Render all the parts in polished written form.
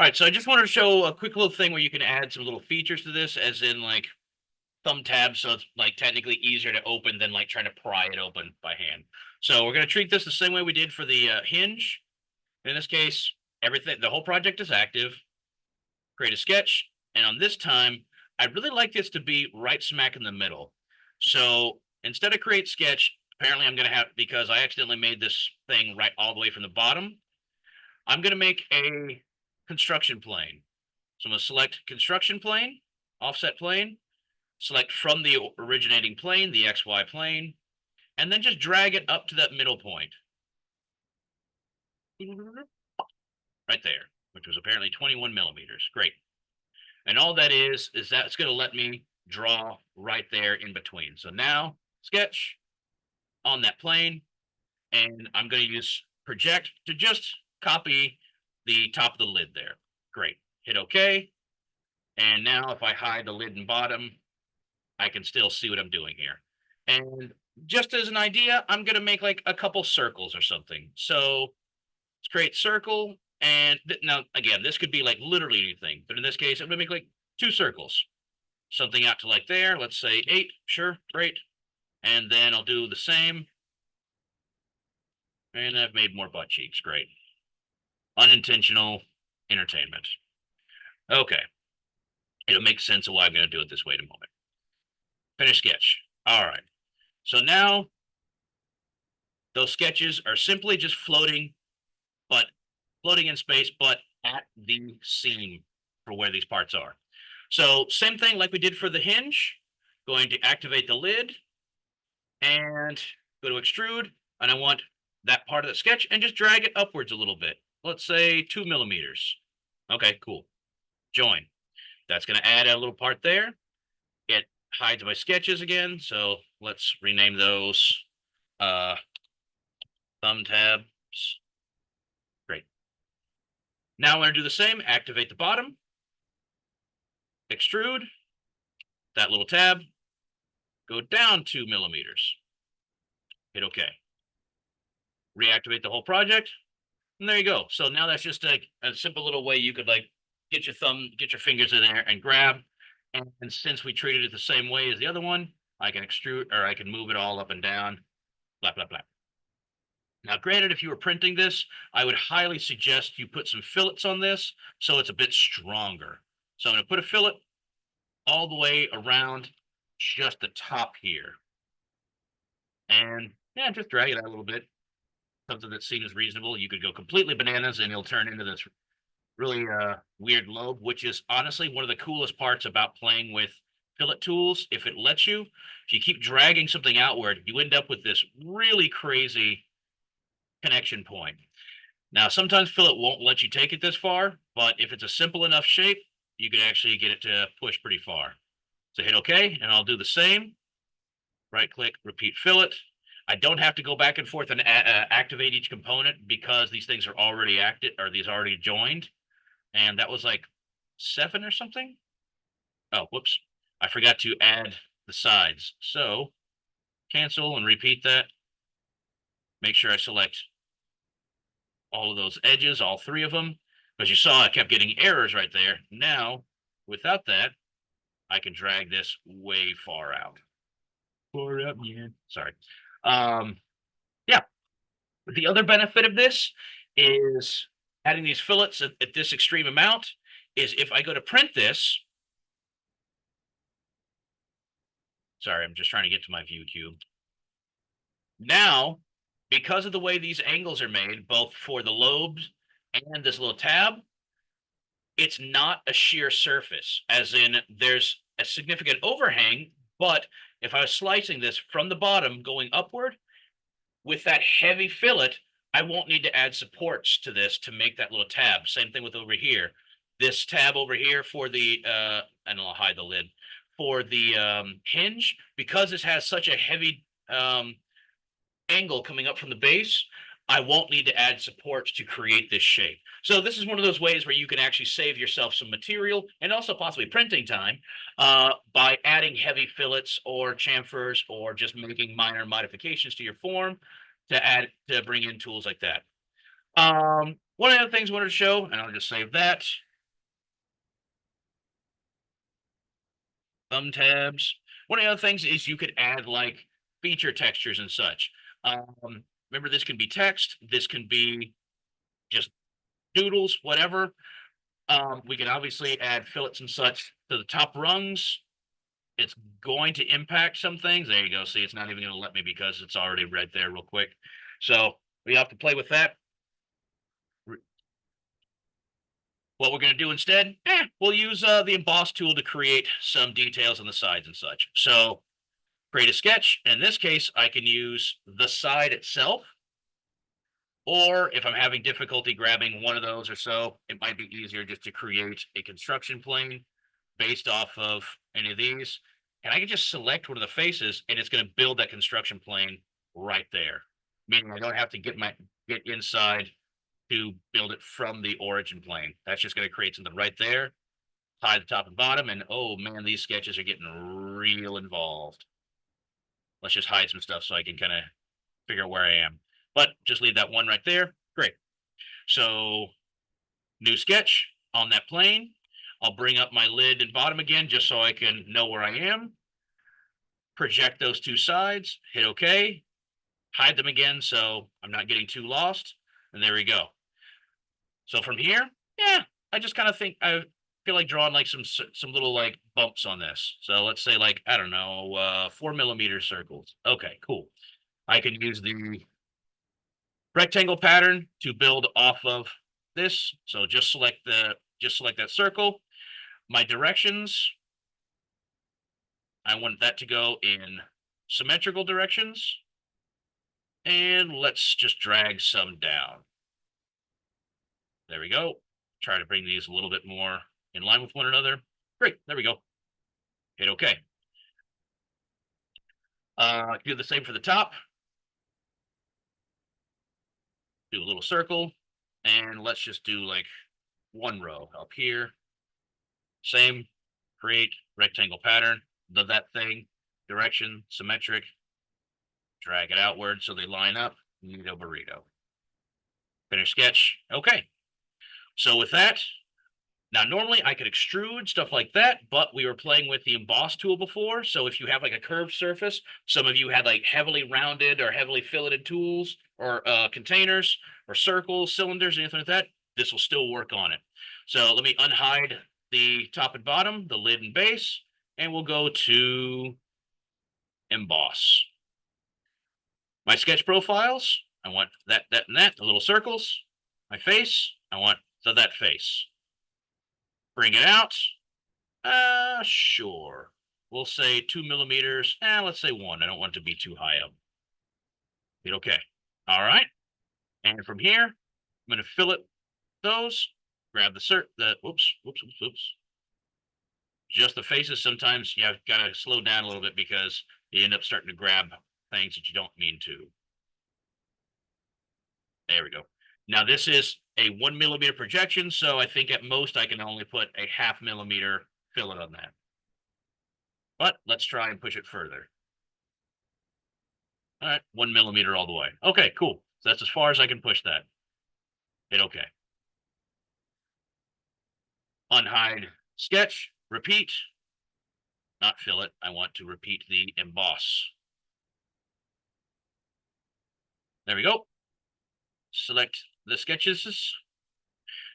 All right, so I just wanted to show a quick little thing where you can add some little features to this, as in like thumb tabs, so it's like technically easier to open than like trying to pry it open by hand. So we're going to treat this the same way we did for the hinge. In this case, everything, the whole project is active. Create a sketch, and on this time, I'd really like this to be right smack in the middle. So instead of create sketch, apparently I'm going to have, because I accidentally made this thing right all the way from the bottom, I'm going to make a construction plane. So I'm going to select construction plane, offset plane, select from the originating plane, the XY plane, and then just drag it up to that middle point. Right there, which was apparently 21 millimeters. Great. And all that is that's going to let me draw right there in between. So now sketch on that plane, and I'm going to use project to just copy the top of the lid there. Great. Hit OK. And now if I hide the lid and bottom, I can still see what I'm doing here. And just as an idea, I'm going to make like a couple circles or something. So let's create circle. And now, again, this could be like literally anything. But in this case, I'm going to make like 2 circles. Something out to like there. Let's say 8. Sure. Great. And then I'll do the same. And I've made more butt cheeks. Great. Unintentional entertainment. Okay. It'll make sense of why I'm going to do it this way in a moment. Finish sketch. All right. So now those sketches are simply just floating in space, but at the seam for where these parts are. So same thing like we did for the hinge. Going to activate the lid and go to extrude. And I want that part of the sketch and just drag it upwards a little bit. Let's say 2 millimeters. Okay, cool. Join. That's going to add a little part there. It hides my sketches again. So let's rename those thumb tabs. Great. Now I'm going to do the same. Activate the bottom. Extrude. That little tab. Go down 2 millimeters. Hit OK. Reactivate the whole project. And there you go. So now that's just a simple little way you could like get your fingers in there and grab. And since we treated it the same way as the other one, I can extrude, or I can move it all up and down, blah, blah, blah. Now, granted, if you were printing this, I would highly suggest you put some fillets on this so it's a bit stronger. So I'm going to put a fillet all the way around just the top here. And yeah, just drag it out a little bit. Something that seems reasonable. You could go completely bananas and it'll turn into this really weird lobe, which is honestly one of the coolest parts about playing with fillet tools. If it lets you, if you keep dragging something outward, you end up with this really crazy connection point. Now, sometimes fillet won't let you take it this far, but if it's a simple enough shape, you can actually get it to push pretty far. So hit OK, and I'll do the same. Right click, repeat fillet. I don't have to go back and forth and activate each component because these things are already active, or these already joined. And that was like 7 or something. Oh, whoops. I forgot to add the sides. So cancel and repeat that. Make sure I select all of those edges, all 3 of them. As you saw, I kept getting errors right there. Now, without that, I can drag this way far out. Far out, man. Sorry. Yeah. The other benefit of this is adding these fillets at this extreme amount is if I go to print this. Sorry, I'm just trying to get to my view cube. Now, because of the way these angles are made, both for the lobes and this little tab, it's not a sheer surface, as in there's a significant overhang, but if I was slicing this from the bottom going upward, with that heavy fillet, I won't need to add supports to this to make that little tab. Same thing with over here. This tab over here for the, and I'll hide the lid, for the hinge, because this has such a heavy angle coming up from the base, I won't need to add supports to create this shape. So this is one of those ways where you can actually save yourself some material and also possibly printing time by adding heavy fillets or chamfers or just making minor modifications to your form to bring in tools like that. One of the things I wanted to show, and I'll just save that, thumb tabs. One of the other things is you could add like feature textures and such. Remember, this can be text, this can be just doodles, whatever. We can obviously add fillets and such to the top rungs. It's going to impact some things. There you go. See, it's not even going to let me because it's already right there real quick. So we have to play with that. What we're going to do instead, we'll use the emboss tool to create some details on the sides and such. So create a sketch. In this case, I can use the side itself. Or if I'm having difficulty grabbing one of those or so, it might be easier just to create a construction plane based off of any of these. And I can just select one of the faces and it's going to build that construction plane right there. Meaning I don't have to get inside to build it from the origin plane. That's just going to create something right there, hide the top and bottom, and oh man, these sketches are getting real involved. Let's just hide some stuff so I can kind of figure out where I am. But just leave that one right there. Great. So new sketch on that plane. I'll bring up my lid and bottom again just so I can know where I am. Project those two sides, hit OK, hide them again so I'm not getting too lost. And there we go. So from here, I just kind of think I feel like drawing like some little like bumps on this. So let's say like, I don't know, 4mm circles. Okay, cool. I can use the rectangle pattern to build off of this. So just select that circle. My directions, I want that to go in symmetrical directions. And let's just drag some down. There we go. Try to bring these a little bit more in line with one another. Great. There we go. Hit OK. Do the same for the top. Do a little circle. And let's just do like one row up here. Same. Create rectangle pattern. That thing. Direction. Symmetric. Drag it outward so they line up. Neato burrito. Finish sketch. Okay. So with that, now normally I could extrude stuff like that, but we were playing with the emboss tool before. So if you have like a curved surface, some of you had like heavily rounded or heavily filleted tools or containers or circles, cylinders, anything like that, this will still work on it. So let me unhide the top and bottom, the lid and base, and we'll go to emboss. My sketch profiles, I want that, and that, the little circles. My face, I want that face. Bring it out. Sure. We'll say 2mm. Let's say 1. I don't want it to be too high up. Hit OK. All right. And from here, I'm going to fillet those. Grab the oops. Just the faces. Sometimes you have got to slow down a little bit because you end up starting to grab things that you don't mean to. There we go. Now this is a 1mm projection, so I think at most I can only put a 0.5mm fillet on that. But let's try and push it further. All right, 1mm all the way. Okay, cool. So that's as far as I can push that. Hit OK. Unhide sketch, repeat. Not fillet, I want to repeat the emboss. There we go. Select the sketches.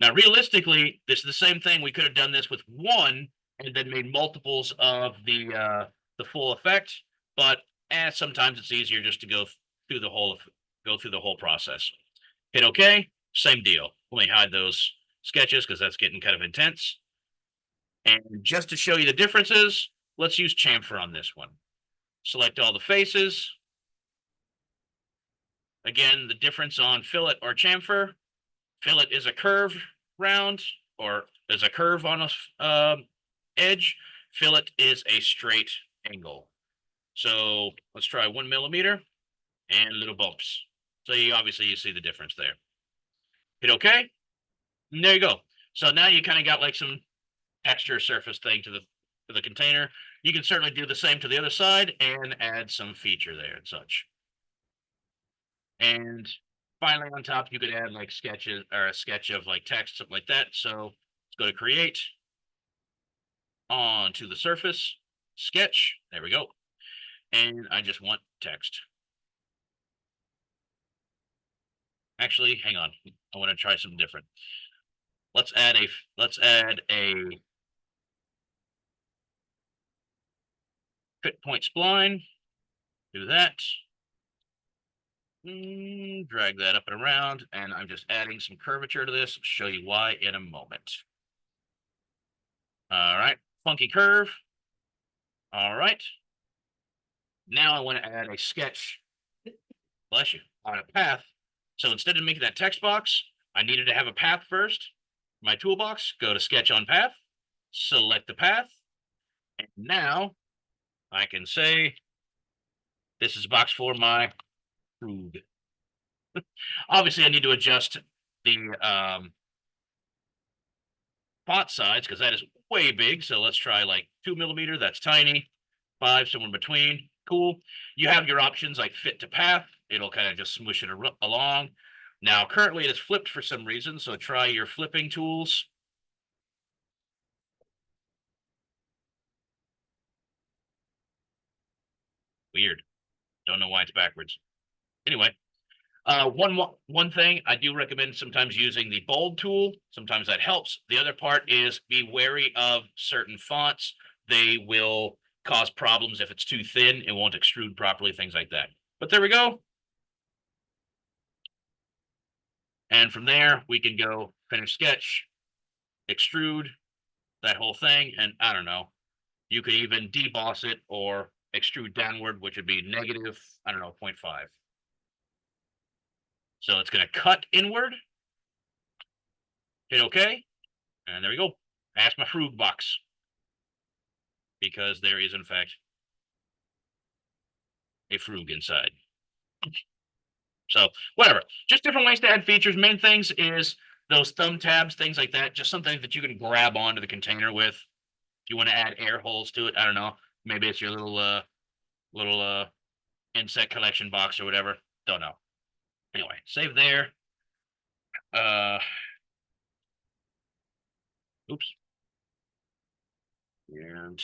Now, realistically, this is the same thing. We could have done this with one and then made multiples of the full effect, but sometimes it's easier just to go through the whole process. Hit OK. Same deal. Let me hide those sketches because that's getting kind of intense. And just to show you the differences, let's use chamfer on this one. Select all the faces. Again, the difference on fillet or chamfer. Fillet is a curve round, or is a curve on a edge. Fillet is a straight angle. So let's try 1mm and little bumps. So obviously you see the difference there. Hit OK. And there you go. So now you kind of got like some texture surface thing to the container. You can certainly do the same to the other side and add some feature there and such. And finally on top, you could add like sketches or a sketch of like text, something like that. So let's go to create, onto the surface. sketch. There we go. And I just want text. Actually, hang on. I want to try something different. Let's add a fit point spline. Do that. Drag that up and around, and I'm just adding some curvature to this. Show you why in a moment. All right, funky curve. All right. Now I want to add a sketch. Bless you. On a path. So instead of making that text box, I needed to have a path first. My toolbox, go to sketch on path, select the path, and now I can say this is box for my frug. Obviously, I need to adjust the font size because that is way big. So let's try like 2mm. That's tiny. 5, somewhere in between. Cool. You have your options like fit to path. It'll kind of just smush it along. Now, currently it is flipped for some reason. So try your flipping tools. Weird. Don't know why it's backwards. Anyway, one thing I do recommend sometimes using the bold tool. Sometimes that helps. The other part is be wary of certain fonts. They will cause problems if it's too thin. It won't extrude properly, things like that. But there we go. And from there, we can go finish sketch, extrude, that whole thing. And I don't know, you could even deboss it or extrude downward, which would be negative, I don't know, 0.5. So it's going to cut inward. Hit OK. And there we go. Ask my frug box. Because there is, in fact, a frug inside. So whatever, just different ways to add features. Main things is those thumb tabs, things like that. Just something that you can grab onto the container with. If you want to add air holes to it, I don't know. Maybe it's your little insect collection box or whatever. Don't know. Anyway, save there. Oops. And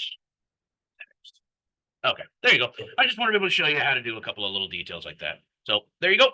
okay, there you go. I just wanted to be able to show you how to do a couple of little details like that. So there you go.